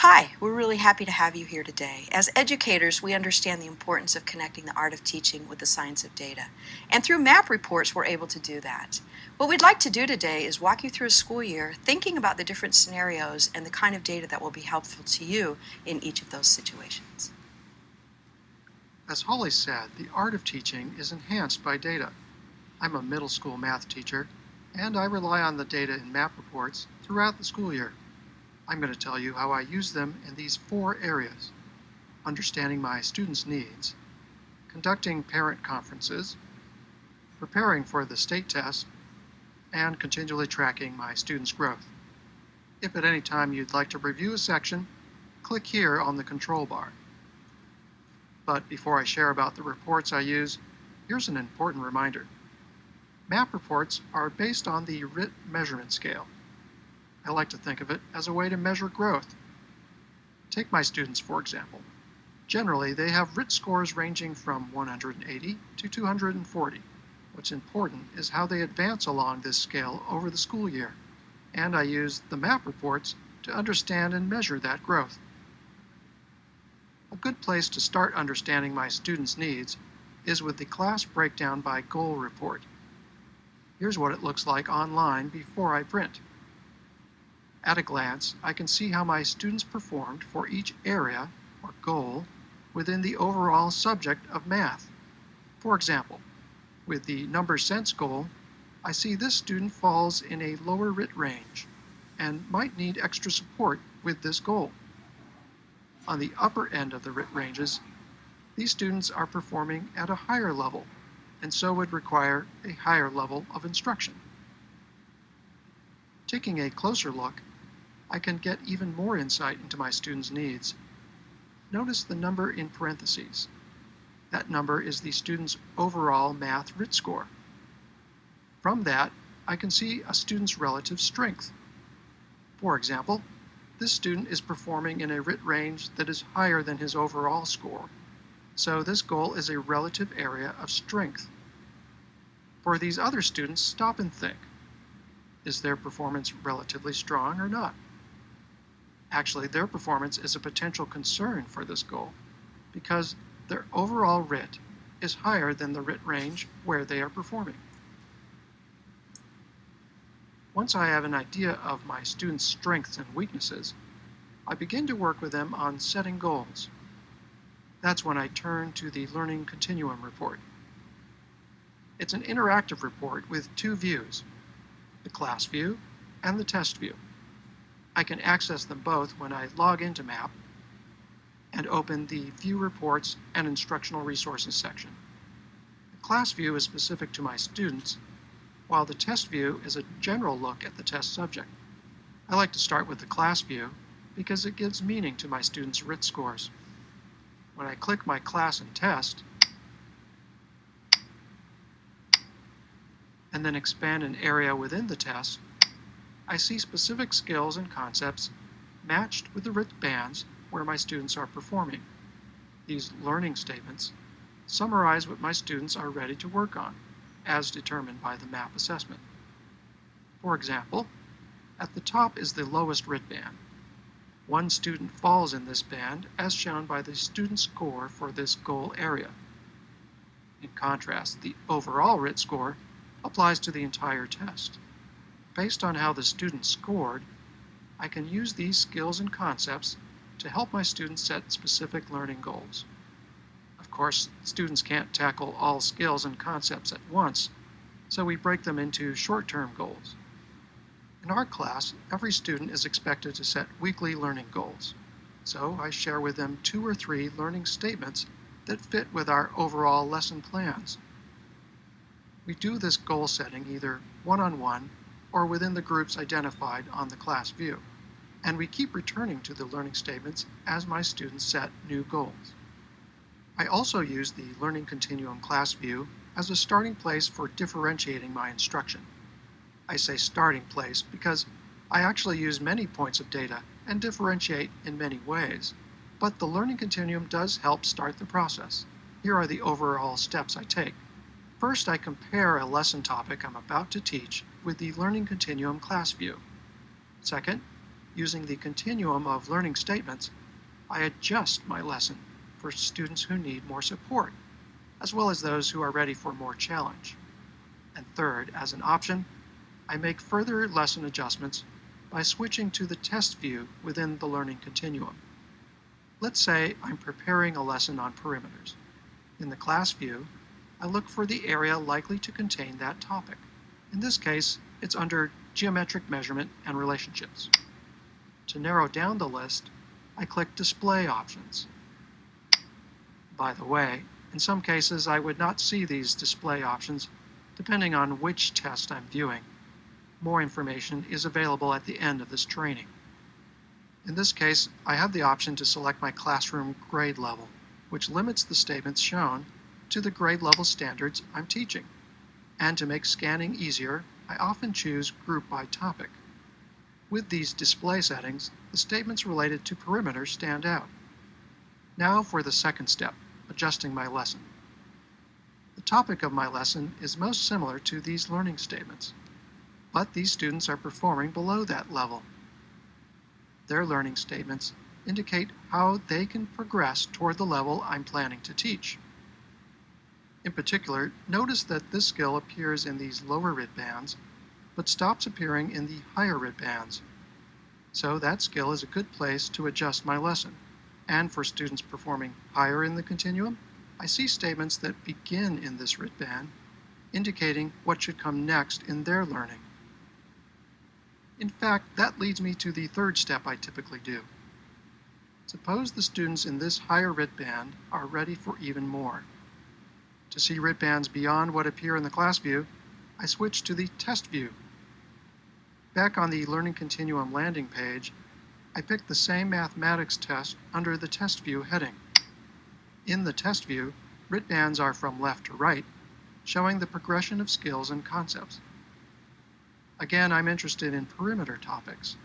Hi, we're really happy to have you here today. As educators, we understand the importance of connecting the art of teaching with the science of data. And through map reports, we're able to do that. What we'd like to do today is walk you through a school year thinking about the different scenarios and the kind of data that will be helpful to you in each of those situations. As Holly said, the art of teaching is enhanced by data. I'm a middle school math teacher, and I rely on the data in map reports throughout the school year. I'm going to tell you how I use them in these 4 areas: understanding my students' needs, conducting parent conferences, preparing for the state test, and continually tracking my students' growth. If at any time you'd like to review a section, click here on the control bar. But before I share about the reports I use, here's an important reminder. Map reports are based on the RIT measurement scale. I like to think of it as a way to measure growth. Take my students, for example. Generally, they have RIT scores ranging from 180 to 240. What's important is how they advance along this scale over the school year, and I use the map reports to understand and measure that growth. A good place to start understanding my students' needs is with the class breakdown by goal report. Here's what it looks like online before I print. At a glance, I can see how my students performed for each area or goal within the overall subject of math. For example, with the number sense goal, I see this student falls in a lower RIT range and might need extra support with this goal. On the upper end of the RIT ranges, these students are performing at a higher level and so would require a higher level of instruction. Taking a closer look, I can get even more insight into my students' needs. Notice the number in parentheses. That number is the student's overall math RIT score. From that, I can see a student's relative strength. For example, this student is performing in a RIT range that is higher than his overall score, so this goal is a relative area of strength. For these other students, stop and think. Is their performance relatively strong or not? Actually, their performance is a potential concern for this goal because their overall RIT is higher than the RIT range where they are performing. Once I have an idea of my students' strengths and weaknesses, I begin to work with them on setting goals. That's when I turn to the NWEABreakdownandLearningContinuum report. It's an interactive report with 2 views, the class view and the test view. I can access them both when I log into MAP and open the View Reports and Instructional Resources section. The class view is specific to my students, while the test view is a general look at the test subject. I like to start with the class view because it gives meaning to my students' RIT scores. When I click my class and test, and then expand an area within the test, I see specific skills and concepts matched with the RIT bands where my students are performing. These learning statements summarize what my students are ready to work on, as determined by the MAP assessment. For example, at the top is the lowest RIT band. One student falls in this band as shown by the student score for this goal area. In contrast, the overall RIT score applies to the entire test. Based on how the student scored, I can use these skills and concepts to help my students set specific learning goals. Of course, students can't tackle all skills and concepts at once, so we break them into short-term goals. In our class, every student is expected to set weekly learning goals, so I share with them 2 or 3 learning statements that fit with our overall lesson plans. We do this goal setting either one-on-one or within the groups identified on the class view, and we keep returning to the learning statements as my students set new goals. I also use the NWEABreakdownandLearningContinuum class view as a starting place for differentiating my instruction. I say starting place because I actually use many points of data and differentiate in many ways, but the Learning Continuum does help start the process. Here are the overall steps I take. First, I compare a lesson topic I'm about to teach with the Learning Continuum class view. Second, Using the continuum of learning statements, I adjust my lesson for students who need more support, as well as those who are ready for more challenge. And third, as an option, I make further lesson adjustments by switching to the test view within the learning continuum. Let's say I'm preparing a lesson on perimeters. In the class view, I look for the area likely to contain that topic. In this case, it's under geometric measurement and relationships. To narrow down the list, I click Display Options. By the way, in some cases I would not see these display options depending on which test I'm viewing. More information is available at the end of this training. In this case, I have the option to select my classroom grade level, which limits the statements shown to the grade level standards I'm teaching. And to make scanning easier, I often choose Group by Topic. With these display settings, the statements related to perimeters stand out. Now for the second step, adjusting my lesson. The topic of my lesson is most similar to these learning statements, but these students are performing below that level. Their learning statements indicate how they can progress toward the level I'm planning to teach. In particular, notice that this skill appears in these lower RIT bands, but stops appearing in the higher RIT bands. So that skill is a good place to adjust my lesson. And for students performing higher in the continuum, I see statements that begin in this RIT band, indicating what should come next in their learning. In fact, that leads me to the third step I typically do. Suppose the students in this higher RIT band are ready for even more. To see RIT bands beyond what appear in the class view, I switch to the test view. Back on the Learning Continuum landing page, I pick the same mathematics test under the test view heading. In the test view, RIT bands are from left to right, showing the progression of skills and concepts. Again, I'm interested in perimeter topics,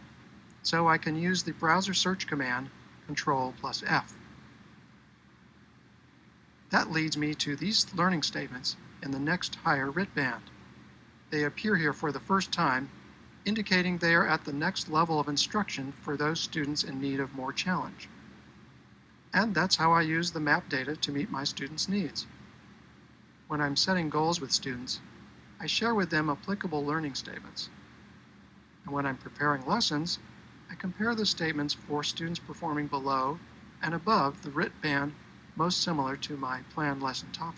so I can use the browser search command Ctrl+F. That leads me to these learning statements in the next higher RIT band. They appear here for the first time, indicating they are at the next level of instruction for those students in need of more challenge. And that's how I use the map data to meet my students' needs. When I'm setting goals with students, I share with them applicable learning statements. And when I'm preparing lessons, I compare the statements for students performing below and above the RIT band most similar to my planned lesson topic.